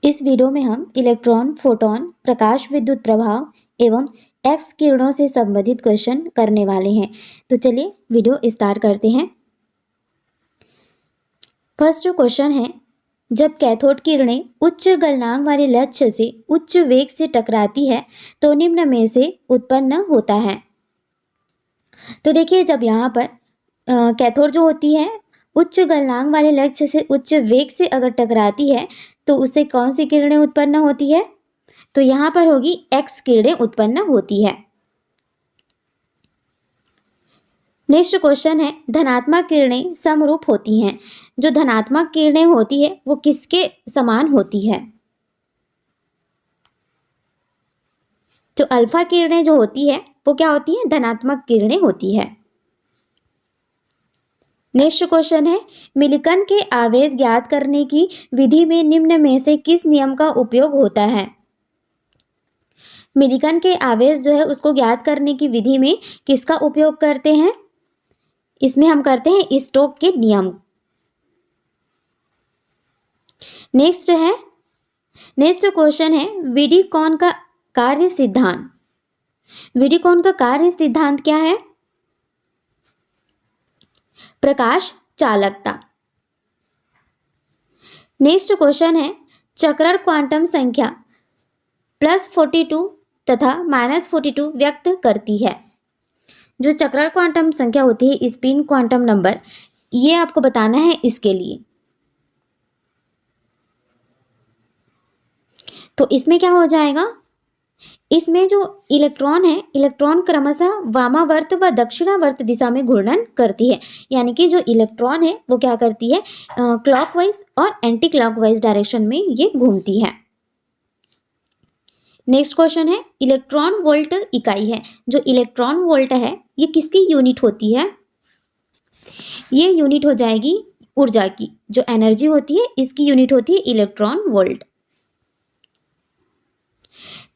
इस वीडियो में हम इलेक्ट्रॉन, फोटॉन, प्रकाश विद्युत प्रभाव एवं एक्स किरणों से संबंधित क्वेश्चन करने वाले हैं। तो चलिए वीडियो स्टार्ट करते हैं। फर्स्ट जो क्वेश्चन है, जब कैथोड किरणें उच्च गलनांक वाले लक्ष्य से उच्च वेग से टकराती है तो निम्न में से उत्पन्न होता है। तो देखिए, जब यहाँ पर कैथोड जो होती है उच्च गलनांक वाले लक्ष्य से उच्च वेग से अगर टकराती है तो उससे कौन सी किरणें उत्पन्न होती है? तो यहाँ पर होगी एक्स किरणें उत्पन्न होती है। नेक्स्ट क्वेश्चन है, धनात्मक किरणें समरूप होती हैं। जो धनात्मक किरणें होती है वो किसके समान होती है? जो अल्फा किरणें जो होती है वो क्या होती है? धनात्मक किरणें होती है। नेक्स्ट क्वेश्चन है, मिलिकन के आवेश ज्ञात करने की विधि में निम्न में से किस नियम का उपयोग होता है? मिलिकन के आवेश जो है उसको ज्ञात करने की विधि में किसका उपयोग करते हैं? इसमें हम करते हैं स्टोक के नियम। नेक्स्ट क्वेश्चन है, विडिकॉन का कार्य सिद्धांत। विडिकॉन का कार्य सिद्धांत क्या है? प्रकाश चालकता। नेक्स्ट क्वेश्चन है, चक्रण क्वांटम संख्या +42 तथा -42 व्यक्त करती है। जो चक्रण क्वांटम संख्या होती है, स्पिन क्वांटम नंबर, ये आपको बताना है इसके लिए। तो इसमें क्या हो जाएगा? इसमें जो इलेक्ट्रॉन है, इलेक्ट्रॉन क्रमशः वामावर्त व दक्षिणावर्त दिशा में घूर्णन करती है। यानी कि जो इलेक्ट्रॉन है वो क्या करती है? क्लॉकवाइज और एंटी क्लॉकवाइज डायरेक्शन में ये घूमती है। नेक्स्ट क्वेश्चन है, इलेक्ट्रॉन वोल्ट इकाई है। जो इलेक्ट्रॉन वोल्ट है ये किसकी यूनिट होती है? ये यूनिट हो जाएगी ऊर्जा की। जो एनर्जी होती है इसकी यूनिट होती है इलेक्ट्रॉन वोल्ट।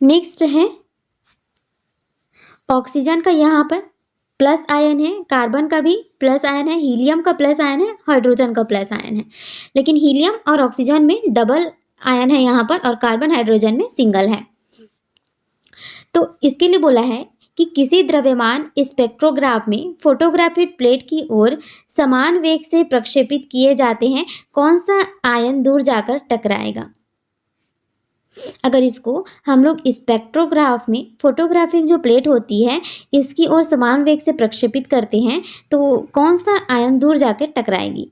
नेक्स्ट है, ऑक्सीजन का यहाँ पर प्लस आयन है, कार्बन का भी प्लस आयन है, हीलियम का प्लस आयन है, हाइड्रोजन का प्लस आयन है। लेकिन हीलियम और ऑक्सीजन में डबल आयन है यहाँ पर और कार्बन हाइड्रोजन में सिंगल है। तो इसके लिए बोला है कि किसी द्रव्यमान स्पेक्ट्रोग्राफ में फोटोग्राफिक प्लेट की ओर समान वेग से प्रक्षेपित किए जाते हैं, कौन सा आयन दूर जाकर टकराएगा? अगर इसको हम लोग स्पेक्ट्रोग्राफ में फोटोग्राफिक जो प्लेट होती है इसकी ओर समान वेग से प्रक्षेपित करते हैं तो कौन सा आयन दूर जाकर टकराएगी?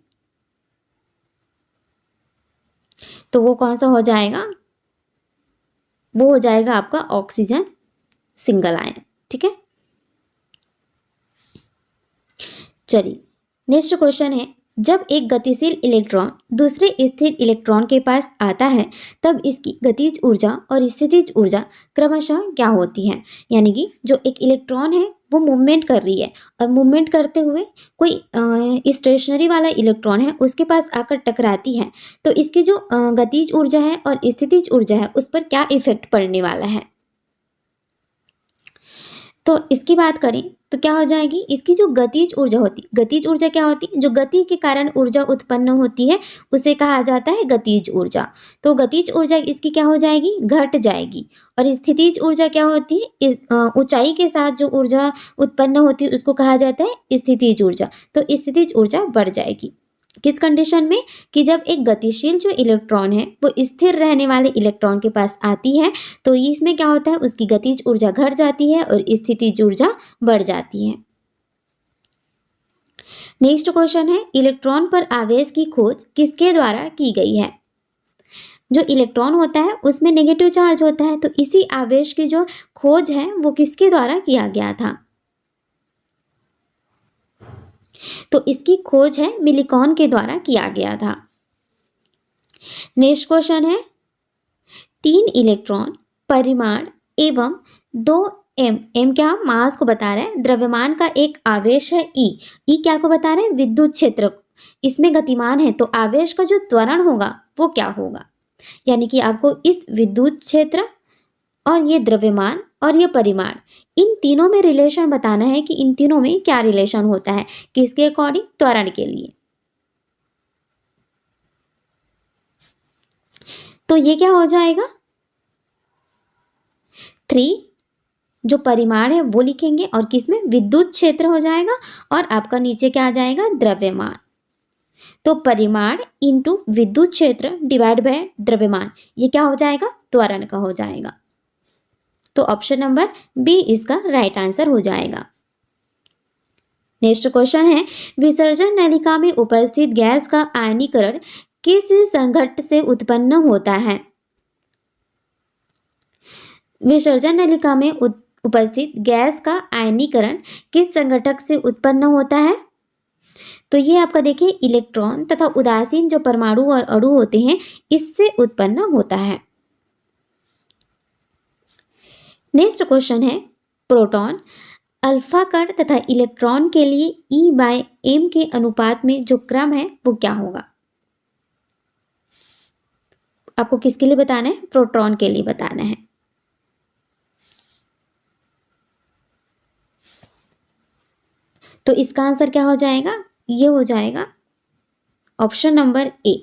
तो वो कौन सा हो जाएगा? वो हो जाएगा आपका ऑक्सीजन सिंगल आयन। ठीक है, चलिए नेक्स्ट क्वेश्चन है, जब एक गतिशील इलेक्ट्रॉन दूसरे स्थिर इलेक्ट्रॉन के पास आता है तब इसकी गतिज ऊर्जा और स्थितिज ऊर्जा क्रमशः क्या होती है? यानी कि जो एक इलेक्ट्रॉन है वो मूवमेंट कर रही है और मूवमेंट करते हुए कोई स्टेशनरी वाला इलेक्ट्रॉन है उसके पास आकर टकराती है तो इसकी जो गतिज ऊर्जा है और स्थितिज ऊर्जा है उस पर क्या इफेक्ट पड़ने वाला है? तो इसकी बात करें तो क्या हो जाएगी? इसकी जो गतिज ऊर्जा होती, गतिज ऊर्जा क्या होती? जो गति के कारण ऊर्जा उत्पन्न होती है उसे कहा जाता है गतिज ऊर्जा। तो गतिज ऊर्जा इसकी क्या हो जाएगी? घट जाएगी। और स्थितिज ऊर्जा क्या होती है? ऊंचाई के साथ जो ऊर्जा उत्पन्न होती है उसको कहा जाता है स्थितिज ऊर्जा। तो स्थितिज ऊर्जा बढ़ जाएगी। किस कंडीशन में? कि जब एक गतिशील जो इलेक्ट्रॉन है वो स्थिर रहने वाले इलेक्ट्रॉन के पास आती है तो इसमें क्या होता है? उसकी गतिज ऊर्जा घट जाती है और स्थितिज ऊर्जा बढ़ जाती है। नेक्स्ट क्वेश्चन है, इलेक्ट्रॉन पर आवेश की खोज किसके द्वारा की गई है? जो इलेक्ट्रॉन होता है उसमें नेगेटिव चार्ज होता है तो इसी आवेश की जो खोज है वो किसके द्वारा किया गया था? तो इसकी खोज है मिलिकॉन के द्वारा किया गया था। नेक्स्ट क्वेश्चन है, 3 इलेक्ट्रॉन परिमाण एवं 2 एम क्या मास को बता रहा है? द्रव्यमान का एक आवेश है ई क्या को बता रहे हैं? विद्युत क्षेत्र। इसमें गतिमान है तो आवेश का जो त्वरण होगा वो क्या होगा? यानी कि आपको इस विद्युत क्षेत्र और ये द्रव्यमान और ये परिमाण, इन तीनों में रिलेशन बताना है कि इन तीनों में क्या रिलेशन होता है, किसके अकॉर्डिंग? त्वरण के लिए। तो ये क्या हो जाएगा, 3 जो परिमाण है वो लिखेंगे और किसमें, विद्युत क्षेत्र हो जाएगा, और आपका नीचे क्या आ जाएगा, द्रव्यमान। तो परिमाण इंटू विद्युत क्षेत्र डिवाइड बाय द्रव्यमान, ये क्या हो जाएगा, त्वरण का हो जाएगा। तो ऑप्शन नंबर बी इसका राइट आंसर हो जाएगा। नेक्स्ट क्वेश्चन है, विसर्जन नलिका में उपस्थित गैस का आयनीकरण किस संघट्ट से उत्पन्न होता है। विसर्जन नलिका में उपस्थित गैस का आयनीकरण किस संघटक से उत्पन्न होता है। तो ये आपका देखिए इलेक्ट्रॉन तथा उदासीन जो परमाणु और अणु होते हैं इससे उत्पन्न होता है। नेक्स्ट क्वेश्चन है, प्रोटॉन, अल्फा कण तथा इलेक्ट्रॉन के लिए E/m के अनुपात में जो क्रम है वो क्या होगा। आपको किसके लिए बताना है, प्रोटॉन के लिए बताना है। तो इसका आंसर क्या हो जाएगा, ये हो जाएगा ऑप्शन नंबर ए,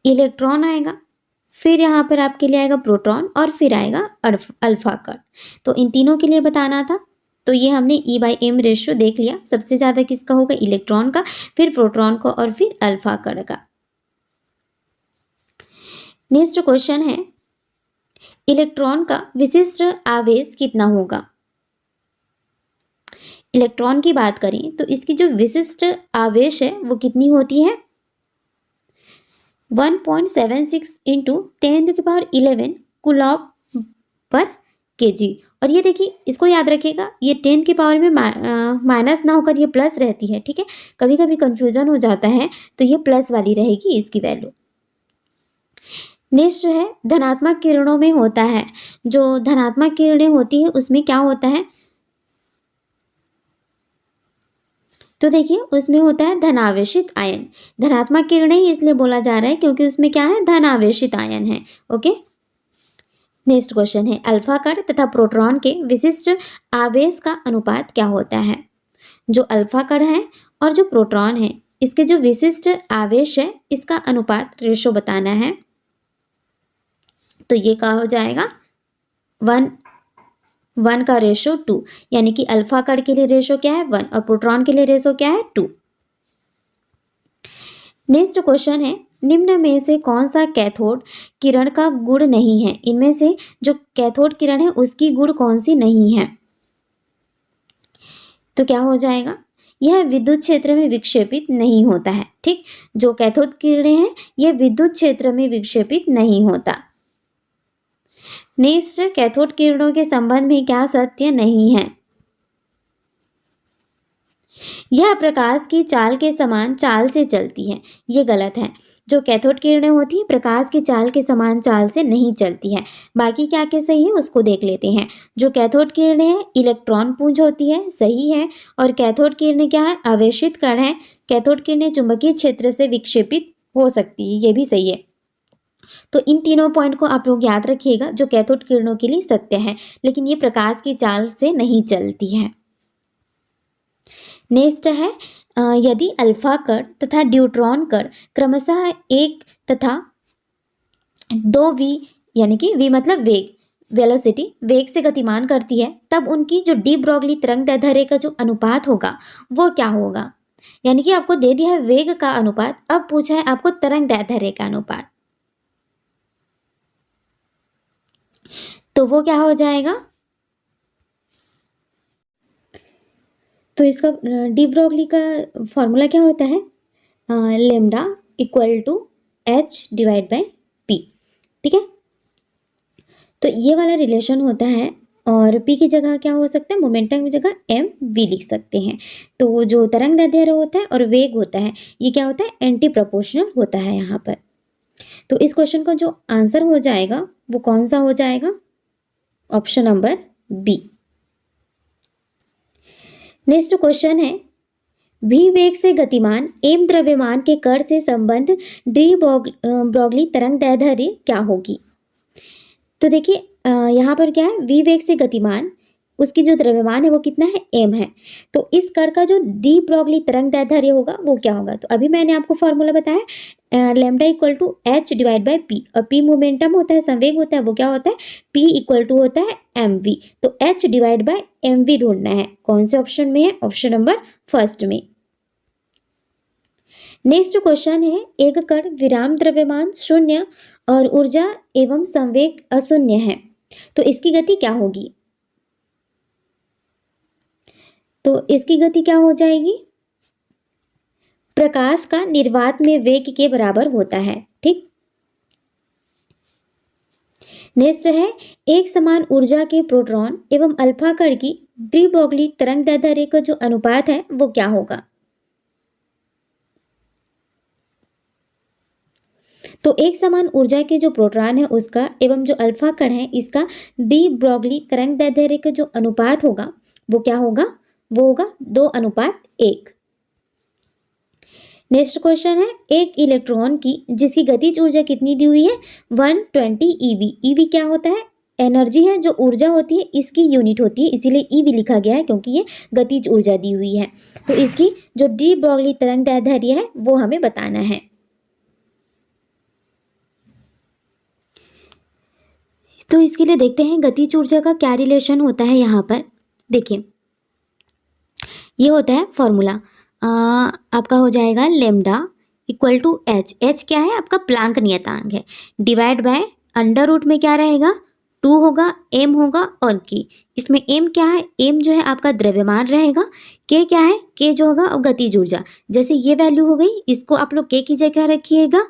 इलेक्ट्रॉन आएगा, फिर यहाँ पर आपके लिए आएगा प्रोटॉन और फिर आएगा अल्फा कण। तो इन तीनों के लिए बताना था। तो ये हमने E/m रेशियो देख लिया, सबसे ज़्यादा किसका होगा, इलेक्ट्रॉन का, फिर प्रोटॉन का और फिर अल्फा कण का। नेक्स्ट क्वेश्चन है, इलेक्ट्रॉन का विशिष्ट आवेश कितना होगा। इलेक्ट्रॉन की बात करें तो इसकी जो विशिष्ट आवेश है वो कितनी होती है, 1.76 इंटू 10⁻11 कूलॉम पर kg। और ये देखिए इसको याद रखिएगा, ये 10 की पावर में माइनस ना होकर ये प्लस रहती है, ठीक है, कभी कभी कंफ्यूजन हो जाता है, तो ये प्लस वाली रहेगी इसकी वैल्यू। नेक्स्ट है, धनात्मक किरणों में होता है, जो धनात्मक किरणें होती है उसमें क्या होता है, तो देखिए उसमें होता है धनावेशित आयन। धनात्मक किरणें ही इसलिए बोला जा रहा है क्योंकि उसमें क्या है, धनावेशित आयन है। ओके, नेक्स्ट क्वेश्चन है, अल्फा कण तथा प्रोटॉन के विशिष्ट आवेश का अनुपात क्या होता है। जो अल्फा कण है और जो प्रोटॉन है इसके जो विशिष्ट आवेश है इसका अनुपात रेशो बताना है। तो ये क्या हो जाएगा, 1 का रेशो 2, यानी कि अल्फा कण के लिए रेशो क्या है 1 और प्रोटॉन के लिए रेशो क्या है 2। नेक्स्ट क्वेश्चन है, निम्न में से कौन सा कैथोड किरण का गुण नहीं है। इनमें से जो कैथोड किरण है उसकी गुण कौन सी नहीं है। तो क्या हो जाएगा, यह विद्युत क्षेत्र में विक्षेपित नहीं होता है। ठीक, जो कैथोड किरणें हैं यह विद्युत क्षेत्र में विक्षेपित नहीं होता। नेक्स्ट, कैथोड किरणों के संबंध में क्या सत्य नहीं है। यह प्रकाश की चाल के समान चाल से चलती है, ये गलत है। जो कैथोड किरणें होती हैं प्रकाश की चाल के समान चाल से नहीं चलती है। बाकी क्या क्या सही है उसको देख लेते हैं। जो कैथोड किरणें हैं इलेक्ट्रॉन पुंज होती है, सही है। और कैथोड किरणें क्या है, आवेशित कण है। कैथोड किरणें चुंबकीय क्षेत्र से विक्षेपित हो सकती है, ये भी सही है। तो इन तीनों पॉइंट को आप लोग याद रखिएगा, जो कैथोड किरणों के लिए सत्य है, लेकिन ये प्रकाश की चाल से नहीं चलती है। नेक्स्ट है, यदि अल्फा कण तथा ड्यूट्रॉन कण क्रमशः 1 तथा 2v यानी कि v मतलब वेग, वेलोसिटी, वेग से गतिमान करती है, तब उनकी जो डी ब्रोगली तरंग दैर्ध्य का जो अनुपात होगा वो क्या होगा। यानी कि आपको दे दिया है वेग का अनुपात, अब पूछा है आपको तरंग दैर्ध्य का अनुपात, तो वो क्या हो जाएगा। तो इसका डी ब्रोगली का फॉर्मूला क्या होता है, lambda equal to H divide by P. ठीक है, तो ये वाला रिलेशन होता है। और पी की जगह क्या हो सकता है, मोमेंटम की जगह एम वी लिख सकते हैं। तो जो तरंग दैर्ध्य होता है और वेग होता है ये क्या होता है, एंटी प्रोपोर्शनल होता है यहाँ पर। तो इस क्वेश्चन का जो आंसर हो जाएगा वो कौन सा हो जाएगा, option number B. Next question है, भी वेग से गतिमान एम द्रव्यमान के कण से संबंध डी ब्रोगली तरंग दैर्ध्य क्या होगी। तो देखिए यहाँ पर क्या है, वी वेग से गतिमान उसकी जो द्रव्यमान है वो कितना है, m है। तो इस कण का जो डी ब्रोगली तरंग दैर्ध्य होगा वो क्या होगा, तो अभी मैंने आपको फॉर्मूला बताया lambda equal to H divide by P, और पी मोमेंटम होता है, संवेग होता है, वो क्या होता है, पी इक्वल टू होता है एम वी। तो H divide by M V ढूंढना है, कौन से ऑप्शन में है, ऑप्शन नंबर फर्स्ट में। नेक्स्ट क्वेश्चन है, एक कण विराम द्रव्यमान शून्य और ऊर्जा एवं संवेग अशून्य है, तो इसकी गति क्या होगी, तो इसकी गति क्या हो जाएगी, प्रकाश का निर्वात में वेग के बराबर होता है, ठीक। नेक्स्ट है, एक समान ऊर्जा के प्रोटॉन एवं अल्फा कण की डी ब्रोगली तरंग दैर्ध्य का जो अनुपात है वो क्या होगा, तो एक समान ऊर्जा के जो प्रोटॉन है उसका एवं जो अल्फा कण है इसका डी ब्रोगली तरंग दैर्ध्य का जो अनुपात होगा वो क्या होगा, वो होगा 2:1। नेक्स्ट क्वेश्चन है, एक इलेक्ट्रॉन की जिसकी गतिज ऊर्जा कितनी दी हुई है, 120 ईवी। ईवी क्या होता है, एनर्जी है, जो ऊर्जा होती है इसकी यूनिट होती है, इसीलिए ईवी लिखा गया है क्योंकि ये गतिज ऊर्जा दी हुई है। तो इसकी जो डी ब्रोगली तरंग दैर्ध्य है वो हमें बताना है। तो इसके लिए देखते हैं गतिज ऊर्जा का क्या रिलेशन होता है। यहाँ पर देखिए ये होता है फॉर्मूला, आपका हो जाएगा lambda equal to H. H क्या है, आपका प्लांक नियतांक है, डिवाइड बाय अंडर रूट में क्या रहेगा, 2 होगा, एम होगा और के। इसमें एम क्या है, एम जो है आपका द्रव्यमान रहेगा, के क्या है, के जो होगा और गतिज ऊर्जा। जैसे ये वैल्यू हो गई, इसको आप लोग के की जगह रखिएगा,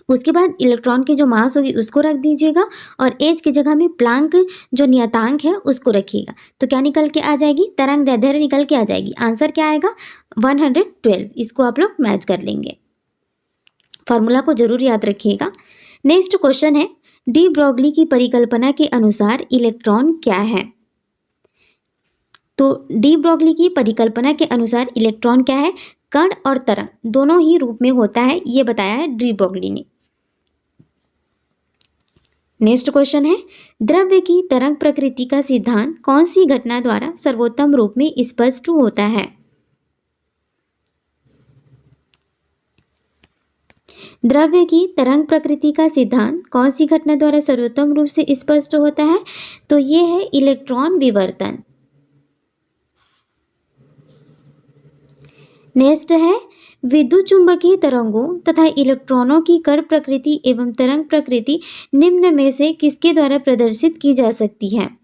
उसके बाद इलेक्ट्रॉन की जो मास होगी उसको रख दीजिएगा और एच की जगह में प्लांक जो नियतांक है उसको रखिएगा। तो क्या निकल के आ जाएगी, तरंग दैर्ध्य निकल के आ जाएगी। आंसर क्या आएगा, 112। इसको आप लोग मैच कर लेंगे, फार्मूला को जरूर याद रखिएगा। नेक्स्ट क्वेश्चन है, डी ब्रोगली की परिकल्पना के अनुसार इलेक्ट्रॉन क्या है, तो डी ब्रोगली की परिकल्पना के अनुसार इलेक्ट्रॉन क्या है, कण और तरंग दोनों ही रूप में होता है, ये बताया है डी ब्रोगली ने। नेक्स्ट क्वेश्चन है, द्रव्य की तरंग प्रकृति का सिद्धांत कौन सी घटना द्वारा सर्वोत्तम रूप में स्पष्ट होता है, द्रव्य की तरंग प्रकृति का सिद्धांत कौन सी घटना द्वारा सर्वोत्तम रूप से स्पष्ट होता है, तो ये है इलेक्ट्रॉन विवर्तन। नेक्स्ट है, विद्युत चुंबकीय तरंगों तथा इलेक्ट्रॉनों की कण प्रकृति एवं तरंग प्रकृति निम्न में से किसके द्वारा प्रदर्शित की जा सकती है,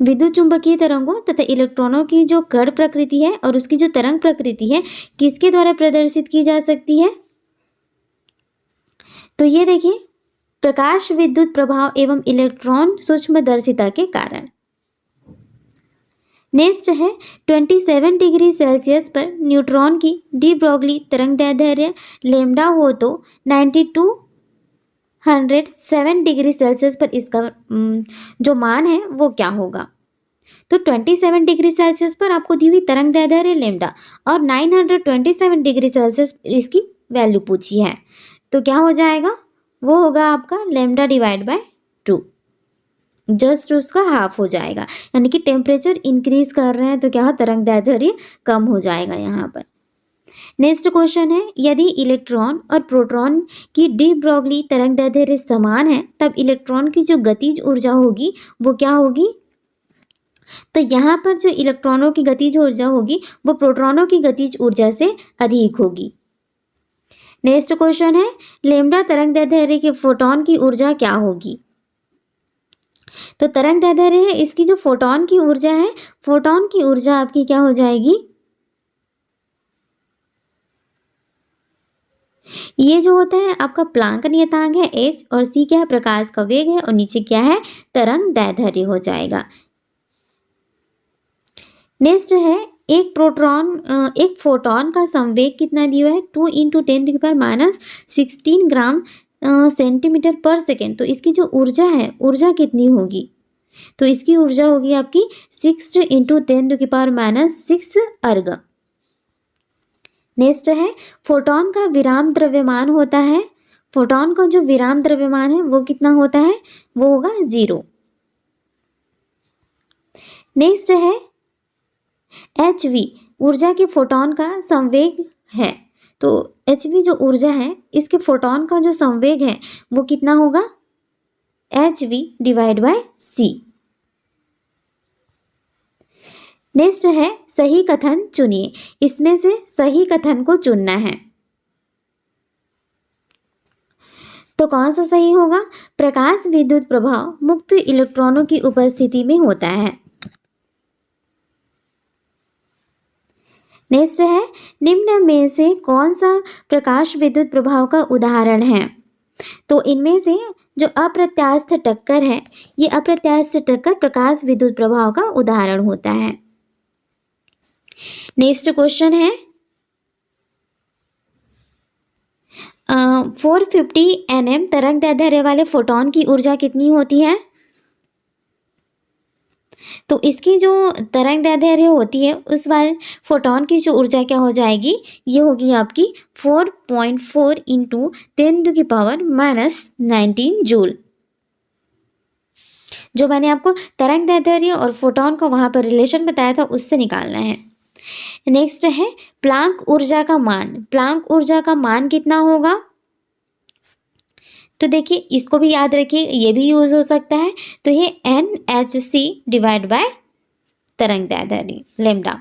विद्युत चुंबकीय तरंगों तथा इलेक्ट्रॉनों की जो कण प्रकृति है और उसकी जो तरंग प्रकृति है किसके द्वारा प्रदर्शित की जा सकती है, तो ये देखिए प्रकाश विद्युत प्रभाव एवं इलेक्ट्रॉन सूक्ष्मदर्शिता के कारण। नेक्स्ट है, 27 डिग्री सेल्सियस पर न्यूट्रॉन की डी ब्रोगली तरंग दैर्ध्य लेमडा हो तो 9207 डिग्री सेल्सियस पर इसका जो मान है वो क्या होगा, तो 27 डिग्री सेल्सियस पर आपको दी हुई तरंग दैर्ध्य लेमडा और 927 डिग्री सेल्सियस इसकी वैल्यू पूछी है, तो क्या हो जाएगा, वो होगा आपका लेमडा डिवाइड बाय 2, जस्ट उसका हाफ हो जाएगा। यानी कि टेम्परेचर इंक्रीज कर रहे हैं तो क्या हो, तरंग दैर्ध्य कम हो जाएगा यहाँ पर। नेक्स्ट क्वेश्चन है, यदि इलेक्ट्रॉन और प्रोटॉन की डी ब्रोगली तरंग दैर्ध्य समान है तब इलेक्ट्रॉन की जो गतिज ऊर्जा होगी वो क्या होगी, तो यहाँ पर जो इलेक्ट्रॉनों की गतिज ऊर्जा होगी वो प्रोटॉनों की गतिज ऊर्जा से अधिक होगी। नेक्स्ट क्वेश्चन है, लेमडा तरंग दैर्ध्य के फोटोन की ऊर्जा क्या होगी, तो तरंग दैर्ध्य है इसकी जो फोटोन की ऊर्जा है, फोटोन की ऊर्जा आपकी क्या हो जाएगी, ये जो होता है आपका प्लांक नियतांक है एच और सी क्या है, प्रकाश का वेग है और नीचे क्या है, तरंग दैर्ध्य हो जाएगा। नेक्स्ट है, एक फोटोन का संवेग कितना दिया है, 2 × 10⁻16 ग्राम सेंटीमीटर पर सेकेंड। तो इसकी जो ऊर्जा है, ऊर्जा कितनी होगी, तो इसकी ऊर्जा होगी आपकी 6 × 10⁻6 अर्ग। नेक्स्ट है, फोटोन का विराम द्रव्यमान होता है, फोटोन का जो विराम द्रव्यमान है वो कितना होता है, वो होगा 0। नेक्स्ट है hv, ऊर्जा की फोटोन का संवेग है। तो hv जो ऊर्जा है इसके फोटोन का जो संवेग है वो कितना होगा, hv divide by c। Next है सही कथन चुनिए, इसमें से सही कथन को चुनना है। तो कौन सा सही होगा, प्रकाश विद्युत प्रभाव मुक्त इलेक्ट्रॉनों की उपस्थिति में होता है। नेक्स्ट है निम्न में से कौन सा प्रकाश विद्युत प्रभाव का उदाहरण है। तो इनमें से जो अप्रत्यास्थ टक्कर है, ये अप्रत्यास्थ टक्कर प्रकाश विद्युत प्रभाव का उदाहरण होता है। नेक्स्ट क्वेश्चन है 450 nm तरंग दैर्ध्य वाले फोटोन की ऊर्जा कितनी होती है। तो इसकी जो तरंग दैर्ध्य होती है उस वाले फोटोन की जो ऊर्जा क्या हो जाएगी, ये होगी आपकी 4.4 इंटू 10⁻⁻19 जूल। जो मैंने आपको तरंग दैर्ध्य और फोटोन का वहां पर रिलेशन बताया था उससे निकालना है। नेक्स्ट है प्लांक ऊर्जा का मान, प्लांक ऊर्जा का मान कितना होगा। तो देखिए इसको भी याद रखिए, ये भी यूज हो सकता है। तो ये NhC डिवाइड बाय तरंग दैर्ध्य लैम्डा।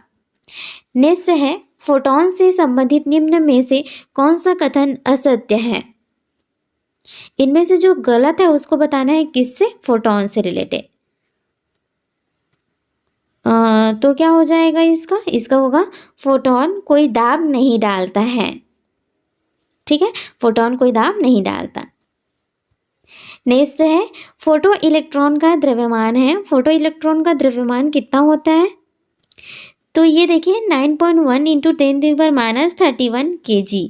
नेक्स्ट है फोटोन से संबंधित निम्न में से कौन सा कथन असत्य है। इनमें से जो गलत है उसको बताना है, किससे, फोटोन से रिलेटेड। तो क्या हो जाएगा इसका, इसका होगा फोटोन कोई दाब नहीं डालता है। ठीक है, फोटोन कोई दाब नहीं डालता। नेक्स्ट है फोटो इलेक्ट्रॉन का द्रव्यमान है, फोटो इलेक्ट्रॉन का द्रव्यमान कितना होता है। तो ये देखिए 9.1 इंटू 10⁻31 kg।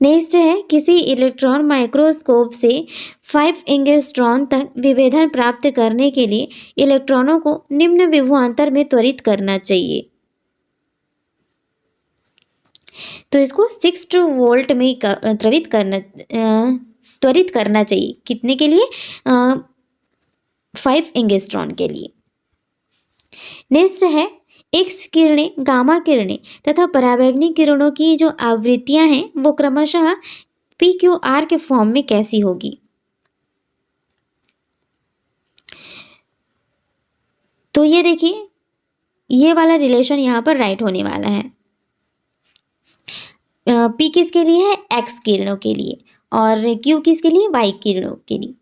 नेक्स्ट है किसी इलेक्ट्रॉन माइक्रोस्कोप से 5 एंगस्ट्रॉन तक विभेदन प्राप्त करने के लिए इलेक्ट्रॉनों को निम्न विभवांतर में त्वरित करना चाहिए। तो इसको 6 वोल्ट में त्वरित करना चाहिए, कितने के लिए, 5 एंगस्ट्रॉन के लिए। नेक्स्ट है एक्स किरणें, गामा किरणें तथा पराबैंगनी किरणों की जो आवृत्तियां हैं वो क्रमशः PQR के फॉर्म में कैसी होगी। तो ये देखिए ये वाला रिलेशन यहाँ पर राइट होने वाला है। P किसके लिए है, X किरणों के लिए, और Q किसके लिए, Y किरणों के लिए।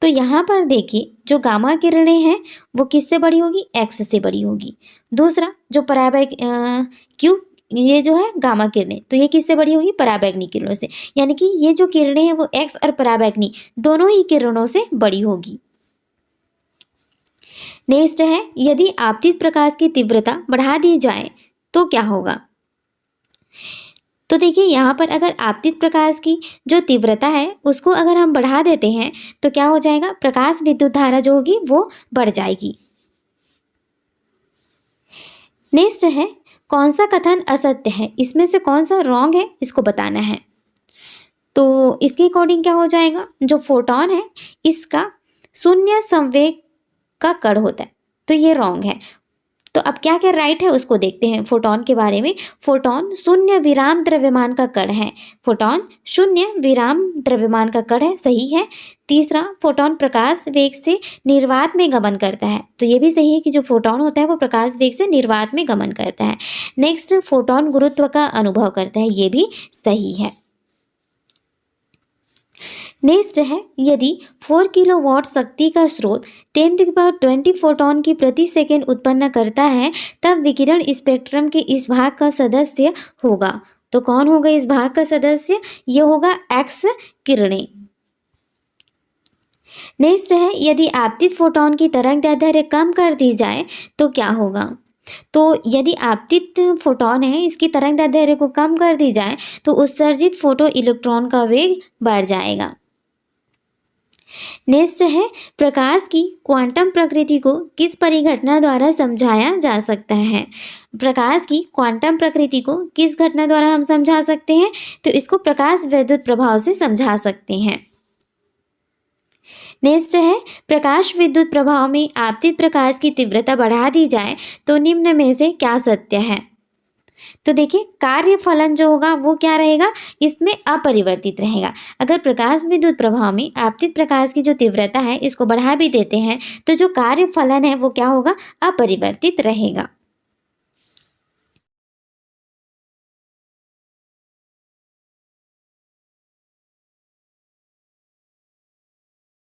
तो यहाँ पर देखिए जो गामा किरणें हैं वो किससे बड़ी होगी, X से बड़ी होगी। दूसरा जो Q, ये जो है गामा किरणें, तो ये किससे बड़ी होगी, पराबैंगनी किरणों से। यानी कि ये जो किरणें हैं वो X और पराबैंगनी दोनों ही किरणों से बड़ी होगी। नेक्स्ट है यदि आपतित प्रकाश की तीव्रता बढ़ा दी जाए तो क्या होगा। तो देखिए यहाँ पर अगर आपतित प्रकाश की जो तीव्रता है उसको अगर हम बढ़ा देते हैं तो क्या हो जाएगा, प्रकाश विद्युत धारा जो होगी वो बढ़ जाएगी। नेक्स्ट है कौन सा कथन असत्य है, इसमें से कौन सा रॉन्ग है इसको बताना है। तो इसके अकॉर्डिंग क्या हो जाएगा, जो फोटोन है इसका शून्य संवेग का कण होता है, तो ये रॉन्ग है। तो अब क्या क्या राइट है उसको देखते हैं फोटोन के बारे में। फोटोन शून्य विराम द्रव्यमान का कण है, फोटोन शून्य विराम द्रव्यमान का कण है, सही है। तीसरा फोटोन प्रकाश वेग से निर्वात में गमन करता है, तो ये भी सही है कि जो फोटोन होता है वो प्रकाश वेग से निर्वात में गमन करता है। नेक्स्ट फोटोन गुरुत्व का अनुभव करता है, ये भी सही है। नेक्स्ट है यदि 4 किलोवाट शक्ति का स्रोत 10⁻20 फोटोन की प्रति सेकंड उत्पन्न करता है तब विकिरण स्पेक्ट्रम के इस भाग का सदस्य होगा। तो कौन होगा इस भाग का सदस्य, ये होगा एक्स किरणें। नेक्स्ट है यदि आपतित फोटोन की तरंग दैर्ध्य कम कर दी जाए तो क्या होगा। तो यदि आपतित फोटोन है इसकी तरंग दैर्ध्य को कम कर दी जाए तो उत्सर्जित फोटो इलेक्ट्रॉन का वेग बढ़ जाएगा। नेक्स्ट है प्रकाश की क्वांटम प्रकृति को किस परिघटना द्वारा समझाया जा सकता है। प्रकाश की क्वांटम प्रकृति को किस घटना द्वारा हम समझा सकते हैं, तो इसको प्रकाश विद्युत प्रभाव से समझा सकते हैं। नेक्स्ट है प्रकाश विद्युत प्रभाव में आपतित प्रकाश की तीव्रता बढ़ा दी जाए तो निम्न में से क्या सत्य है। तो देखिए कार्य फलन जो होगा वो क्या रहेगा, इसमें अपरिवर्तित रहेगा। अगर प्रकाश विद्युत प्रभाव में आपतित प्रकाश की जो तीव्रता है इसको बढ़ा भी देते हैं तो जो कार्य फलन है वो क्या होगा, अपरिवर्तित रहेगा।